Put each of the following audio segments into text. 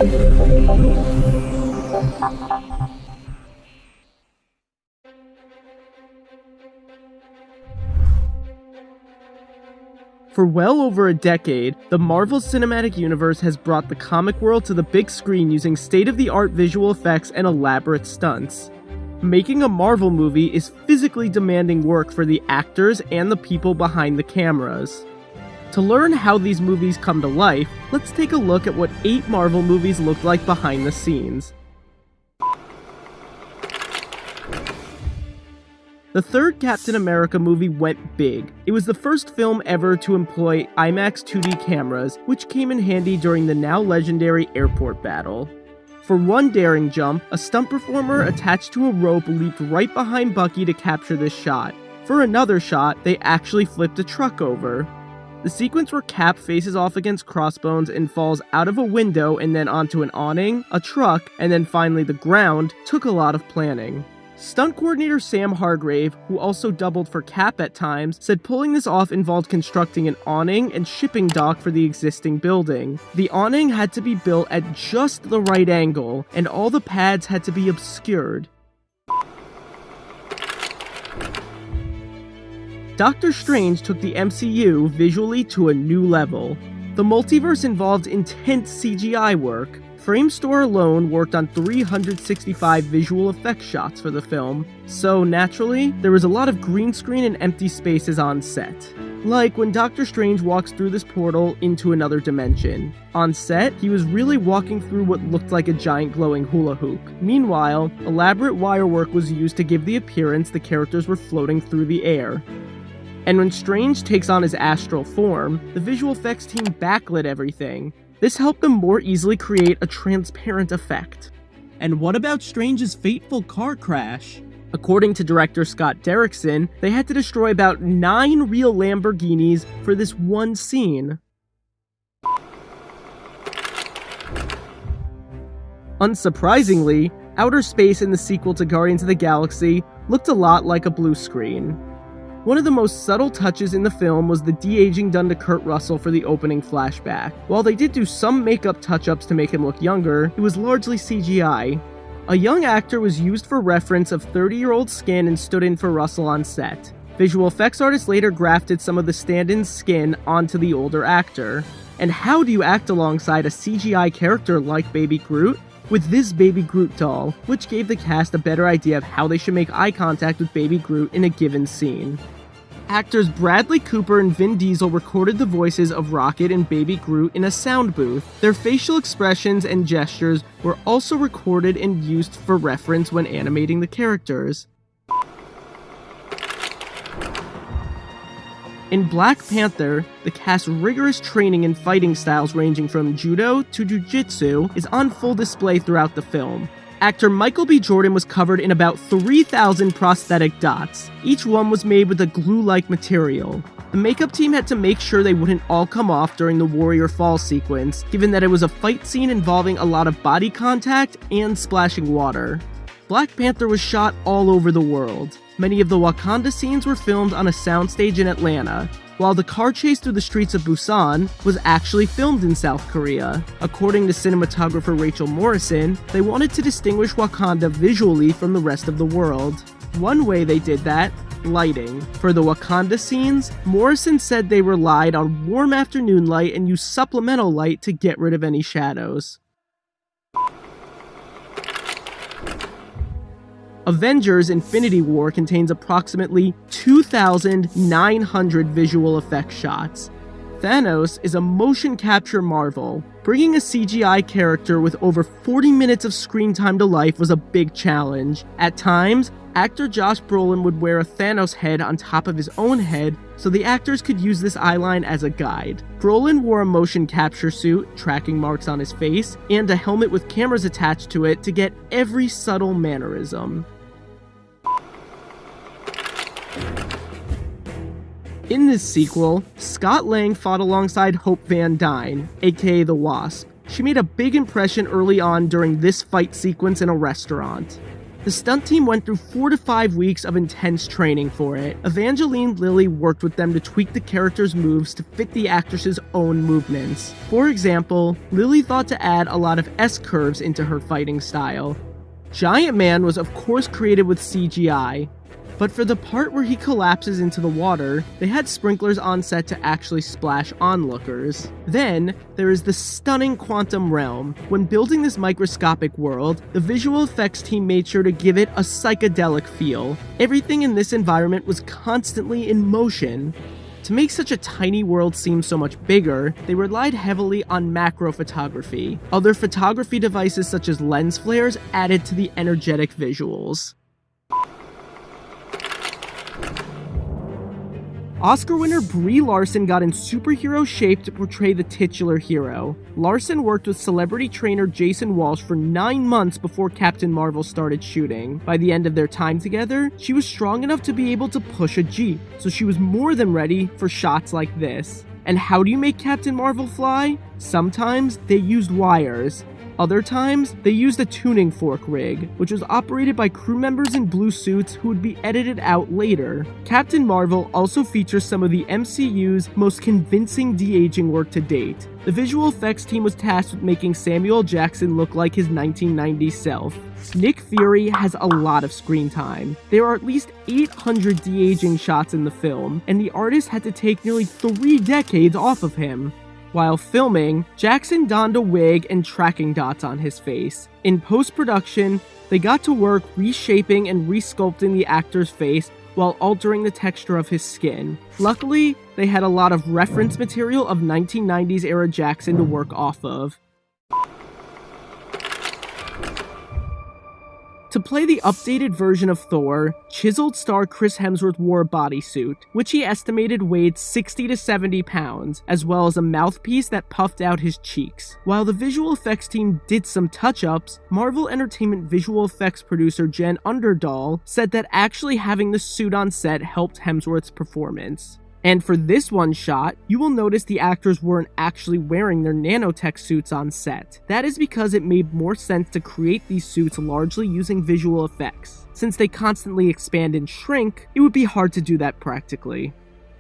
For well over a decade, the Marvel Cinematic Universe has brought the comic world to the big screen using state-of-the-art visual effects and elaborate stunts. Making a Marvel movie is physically demanding work for the actors and the people behind the cameras. To learn how these movies come to life, let's take a look at what 8 Marvel movies look like behind the scenes. The third Captain America movie went big. It was the first film ever to employ IMAX 2D cameras, which came in handy during the now legendary airport battle. For one daring jump, a stunt performer attached to a rope leaped right behind Bucky to capture this shot. For another shot, they actually flipped a truck over. The sequence where Cap faces off against Crossbones and falls out of a window and then onto an awning, a truck, and then finally the ground took a lot of planning. Stunt coordinator Sam Hargrave, who also doubled for Cap at times, said pulling this off involved constructing an awning and shipping dock for the existing building. The awning had to be built at just the right angle, and all the pads had to be obscured. Doctor Strange took the MCU visually to a new level. The multiverse involved intense CGI work. Framestore alone worked on 365 visual effects shots for the film, so naturally, there was a lot of green screen and empty spaces on set. Like when Doctor Strange walks through this portal into another dimension. On set, he was really walking through what looked like a giant glowing hula hoop. Meanwhile, elaborate wire work was used to give the appearance the characters were floating through the air. And when Strange takes on his astral form, the visual effects team backlit everything. This helped them more easily create a transparent effect. And what about Strange's fateful car crash? According to director Scott Derrickson, they had to destroy about 9 real Lamborghinis for this one scene. Unsurprisingly, outer space in the sequel to Guardians of the Galaxy looked a lot like a blue screen. One of the most subtle touches in the film was the de-aging done to Kurt Russell for the opening flashback. While they did do some makeup touch-ups to make him look younger, it was largely CGI. A young actor was used for reference of 30-year-old skin and stood in for Russell on set. Visual effects artists later grafted some of the stand-in's skin onto the older actor. And how do you act alongside a CGI character like Baby Groot? With this Baby Groot doll, which gave the cast a better idea of how they should make eye contact with Baby Groot in a given scene. Actors Bradley Cooper and Vin Diesel recorded the voices of Rocket and Baby Groot in a sound booth. Their facial expressions and gestures were also recorded and used for reference when animating the characters. In Black Panther, the cast's rigorous training in fighting styles ranging from judo to jiu-jitsu is on full display throughout the film. Actor Michael B. Jordan was covered in about 3,000 prosthetic dots. Each one was made with a glue-like material. The makeup team had to make sure they wouldn't all come off during the Warrior Fall sequence, given that it was a fight scene involving a lot of body contact and splashing water. Black Panther was shot all over the world. Many of the Wakanda scenes were filmed on a soundstage in Atlanta, while the car chase through the streets of Busan was actually filmed in South Korea. According to cinematographer Rachel Morrison, they wanted to distinguish Wakanda visually from the rest of the world. One way they did that, lighting. For the Wakanda scenes, Morrison said they relied on warm afternoon light and used supplemental light to get rid of any shadows. Avengers Infinity War contains approximately 2,900 visual effects shots. Thanos is a motion capture marvel. Bringing a CGI character with over 40 minutes of screen time to life was a big challenge. At times, actor Josh Brolin would wear a Thanos head on top of his own head so the actors could use this eyeline as a guide. Brolin wore a motion capture suit, tracking marks on his face, and a helmet with cameras attached to it to get every subtle mannerism. In this sequel, Scott Lang fought alongside Hope Van Dyne, aka the Wasp. She made a big impression early on during this fight sequence in a restaurant. The stunt team went through 4 to 5 weeks of intense training for it. Evangeline Lilly worked with them to tweak the characters' moves to fit the actress's own movements. For example, Lilly thought to add a lot of S-curves into her fighting style. Giant Man was of course created with CGI, but for the part where he collapses into the water, they had sprinklers on set to actually splash onlookers. Then, there is the stunning quantum realm. When building this microscopic world, the visual effects team made sure to give it a psychedelic feel. Everything in this environment was constantly in motion. To make such a tiny world seem so much bigger, they relied heavily on macro photography. Other photography devices such as lens flares added to the energetic visuals. Oscar winner Brie Larson got in superhero shape to portray the titular hero. Larson worked with celebrity trainer Jason Walsh for 9 months before Captain Marvel started shooting. By the end of their time together, she was strong enough to be able to push a Jeep, so she was more than ready for shots like this. And how do you make Captain Marvel fly? Sometimes they used wires. Other times, they used a tuning fork rig, which was operated by crew members in blue suits who would be edited out later. Captain Marvel also features some of the MCU's most convincing de-aging work to date. The visual effects team was tasked with making Samuel Jackson look like his 1990s self. Nick Fury has a lot of screen time. There are at least 800 de-aging shots in the film, and the artist had to take nearly 3 decades off of him. While filming, Jackson donned a wig and tracking dots on his face. In post-production, they got to work reshaping and resculpting the actor's face while altering the texture of his skin. Luckily, they had a lot of reference material of 1990s era Jackson to work off of. To play the updated version of Thor, chiseled star Chris Hemsworth wore a bodysuit, which he estimated weighed 60 to 70 pounds, as well as a mouthpiece that puffed out his cheeks. While the visual effects team did some touch-ups, Marvel Entertainment visual effects producer Jen Underdahl said that actually having the suit on set helped Hemsworth's performance. And for this one shot, you will notice the actors weren't actually wearing their nanotech suits on set. That is because it made more sense to create these suits largely using visual effects. Since they constantly expand and shrink, it would be hard to do that practically.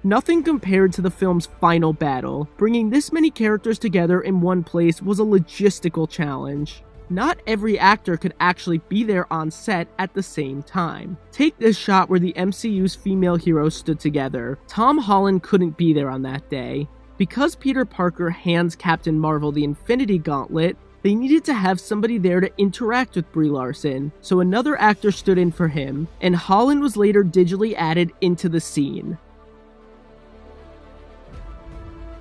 Nothing compared to the film's final battle. Bringing this many characters together in one place was a logistical challenge. Not every actor could actually be there on set at the same time. Take this shot where the MCU's female heroes stood together. Tom Holland couldn't be there on that day. Because Peter Parker hands Captain Marvel the Infinity Gauntlet, they needed to have somebody there to interact with Brie Larson, so another actor stood in for him, and Holland was later digitally added into the scene.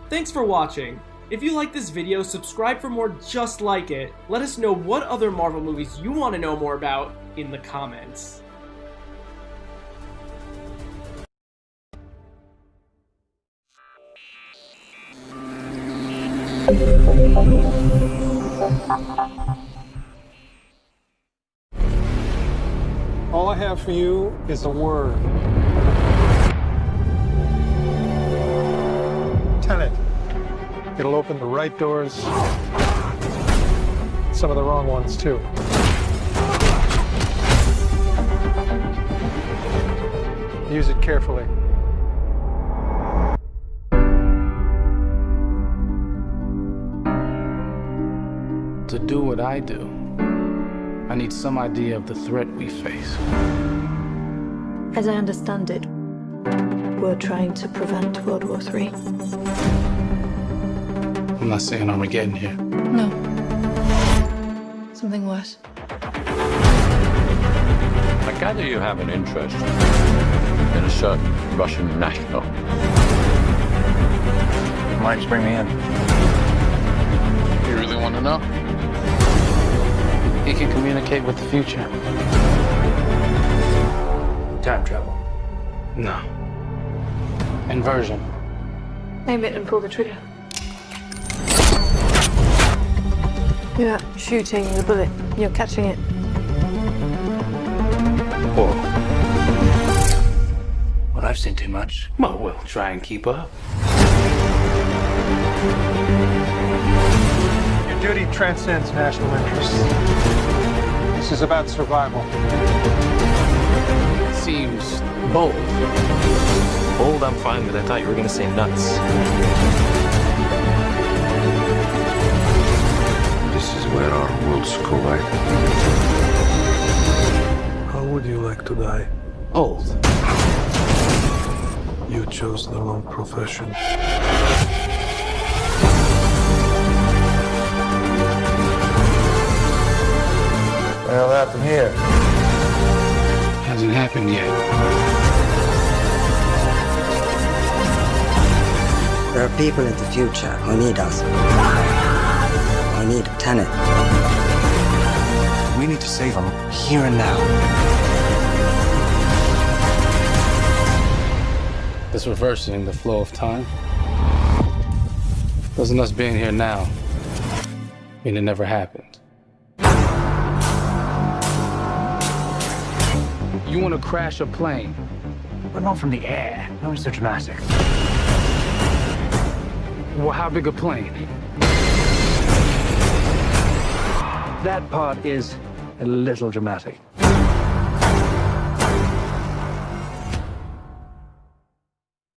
Thanks for watching. If you like this video, subscribe for more just like it. Let us know what other Marvel movies you want to know more about in the comments. All I have for you is a word. Tenet. It'll open the right doors, some of the wrong ones too. Use it carefully. To do what I do, I need some idea of the threat we face. As I understand it, we're trying to prevent World War III. I'm not saying Armageddon here. No. Something worse. I gather you have an interest in a certain Russian national. Why did you bring me in? You really want to know? He can communicate with the future. Time travel. No. Inversion. Aim it and pull the trigger. You're not shooting the bullet, you're catching it. Whoa. Well, I've seen too much. Well, we'll try and keep up. Your duty transcends national interests. This is about survival. Seems bold. Bold, I'm fine with. I thought you were gonna say nuts. This is where our worlds collide. How would you like to die? Old. You chose the wrong profession. Well, that from here. Hasn't happened yet. There are people in the future who need us. Who need a tenant. We need to save them here and now. This reversing the flow of time. Doesn't us being here now mean it never happened? You want to crash a plane? But not from the air. No one's so dramatic. Well, how big a plane? That part is a little dramatic.